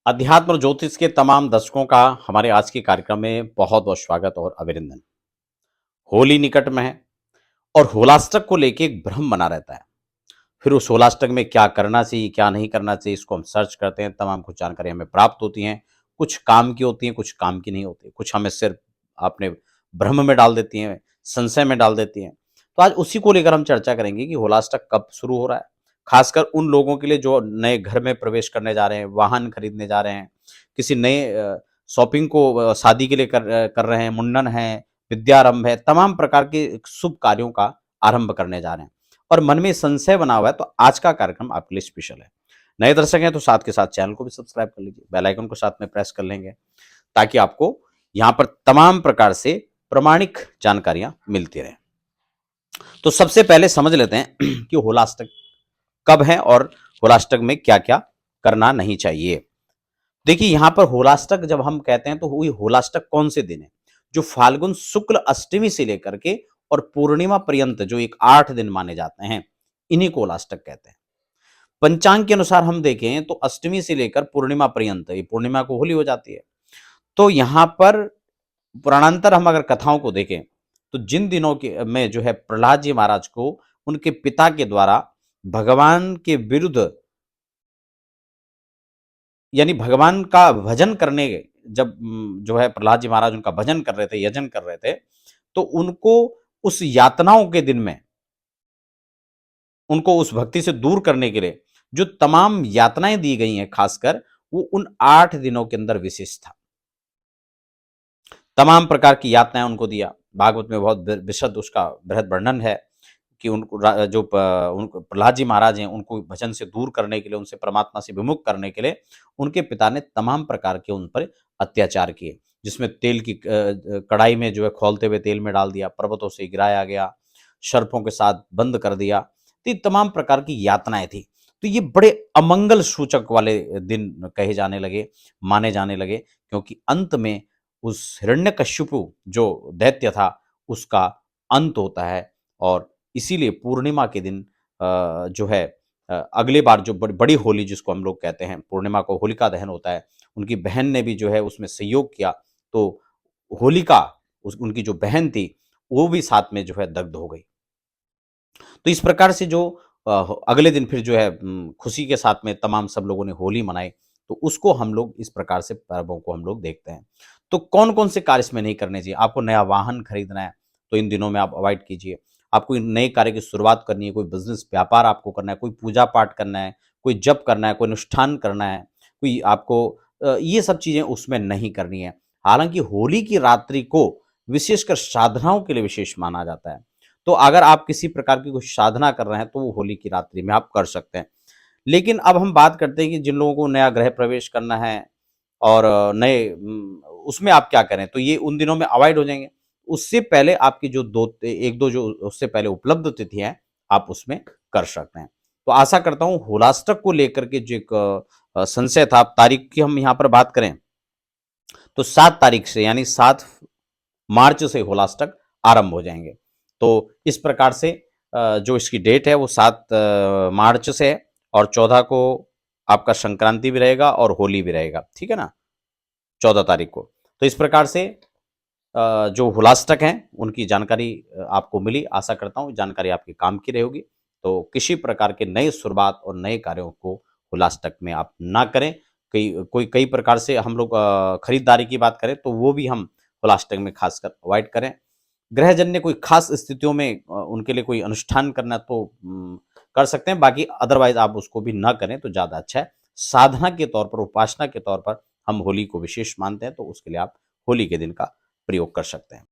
अध्यात्म और ज्योतिष के तमाम दर्शकों का हमारे आज के कार्यक्रम में बहुत बहुत स्वागत और अभिनंदन। होली निकट में है और होलाष्टक को लेके एक भ्रम बना रहता है। फिर उस होलाष्टक में क्या करना चाहिए, क्या नहीं करना चाहिए, इसको हम सर्च करते हैं, तमाम कुछ जानकारी हमें प्राप्त होती हैं। कुछ काम की होती हैं, कुछ काम की नहीं होती, कुछ हमें सिर्फ अपने भ्रम में डाल देती हैं, संशय में डाल देती हैं। तो आज उसी को लेकर हम चर्चा करेंगे कि होलाष्टक कब शुरू हो रहा है, खासकर उन लोगों के लिए जो नए घर में प्रवेश करने जा रहे हैं, वाहन खरीदने जा रहे हैं, किसी नए शॉपिंग को शादी के लिए कर रहे हैं, मुंडन है, विद्यारंभ है, तमाम प्रकार के शुभ कार्यों का आरंभ करने जा रहे हैं और मन में संशय बना हुआ है, तो आज का कार्यक्रम आपके लिए स्पेशल है। नए दर्शक हैं तो साथ के साथ चैनल को भी सब्सक्राइब कर लीजिए, बेल आइकन को साथ में प्रेस कर लेंगे ताकि आपको यहाँ पर तमाम प्रकार से प्रामाणिक जानकारियां मिलती रहें। तो सबसे पहले समझ लेते हैं कि होलाष्टक कब है और होलाष्टक में क्या-क्या करना नहीं चाहिए। देखिए यहाँ पर होलाष्टक जब हम कहते हैं तो वही होलाष्टक कौन से दिन है? जो फाल्गुन शुक्ल अष्टमी से लेकर के और पूर्णिमा पर्यंत जो एक 8 दिन माने जाते हैं, इन्हीं को होलाष्टक कहते हैं। पंचांग के अनुसार हम देखें तो अष्टमी से लेकर पूर्णिमा पर्यंत, ये पूर्णिमा को होली हो जाती है। तो यहाँ पर पुराणांतर हम अगर कथाओं को देखें, तो जिन दिनों के में जो है प्रहलाद जी महाराज को उनके पिता के द्वारा भगवान के विरुद्ध यानी भगवान का भजन करने जब जो है प्रहलाद जी महाराज उनका भजन कर रहे थे, यजन कर रहे थे, तो उनको उस यातनाओं के दिन में उनको उस भक्ति से दूर करने के लिए जो तमाम यातनाएं दी गई हैं, खासकर वो उन 8 दिनों के अंदर विशेष था। तमाम प्रकार की यातनाएं उनको दिया। भागवत में बहुत विशद उसका बृहद वर्णन है कि उनको जो उनको प्रहलाद जी महाराज हैं, उनको भजन से दूर करने के लिए, उनसे परमात्मा से विमुख करने के लिए उनके पिता ने तमाम प्रकार के उन पर अत्याचार किए, जिसमें तेल की कढ़ाई में जो है खौलते हुए तेल में डाल दिया, पर्वतों से गिराया गया, सर्पों के साथ बंद कर दिया। तो ये तमाम प्रकार की यातनाएं थी। तो ये बड़े अमंगल सूचक वाले दिन कहे जाने लगे, माने जाने लगे, क्योंकि अंत में उस हिरण्यकश्यपु जो दैत्य था, उसका अंत होता है और इसीलिए पूर्णिमा के दिन जो है अगली बार जो बड़ी होली जिसको हम लोग कहते हैं, पूर्णिमा को होलिका दहन होता है। उनकी बहन ने भी जो है उसमें सहयोग किया, तो होलिका उनकी जो बहन थी, वो भी साथ में जो है दग्ध हो गई। तो इस प्रकार से जो अगले दिन फिर जो है खुशी के साथ में तमाम सब लोगों ने होली मनाई, तो उसको हम लोग इस प्रकार से पर्वों को हम लोग देखते हैं। तो कौन-कौन से कार्य इसमें नहीं करने चाहिए? आपको नया वाहन खरीदना है, तो इन दिनों में आप अवॉइड कीजिए। आपको नए कार्य की शुरुआत करनी है, कोई बिज़नेस व्यापार आपको करना है, कोई पूजा-पाठ करना है, कोई जप करना है, कोई अनुष्ठान करना है, कोई आपको ये सब चीज़ें उसमें नहीं करनी है। हालाँकि होली की रात्रि को विशेषकर साधनाओं के लिए विशेष माना जाता है। तो अगर आप किसी प्रकार की कुछ साधना कर रहे हैं, तो वो होली की रात्रि में आप कर सकते हैं। लेकिन अब हम बात करते हैं कि जिन लोगों को नया गृह प्रवेश करना है और उसमें आप क्या करें? तो ये उन दिनों में अवॉइड हो जाएँगे। उससे पहले आपकी जो 1-2 जो उससे पहले उपलब्ध तिथि हैं, आप उसमें कर सकते हैं। तो आशा करता हूँ होलाष्टक को लेकर के जो एक संशय था, अब तारीख की हम यहाँ पर बात करें, तो 7 तारीख से यानी 7 मार्च से होलाष्टक आरंभ हो जाएँगे। तो इस प्रकार से जो इसकी डेट है वो 7 मार्च से है और 14 को आपका संक्रांति भी रहेगा और होली भी रहेगा, ठीक है ना? 14 तारीख को। तो इस प्रकार से जो होलाष्टक हैं, उनकी जानकारी आपको मिली। आशा करता हूँ जानकारी आपके काम की रही होगी। तो किसी प्रकार के नए शुरुआत और नए कार्यों को होलाष्टक में आप ना करें। कई प्रकार से हम लोग खरीदारी की बात करें तो वो भी हम होलाष्टक में खासकर अवॉइड करें। गृहजन्य कोई खास स्थितियों में उनके लिए कोई अनुष्ठान करना तो कर सकते हैं, बाकी अदरवाइज़ आप उसको भी ना करें तो ज़्यादा अच्छा है। साधना के तौर पर, उपासना के तौर पर हम होली को विशेष मानते हैं, तो उसके लिए आप होली के दिन का प्रयोग कर सकते हैं।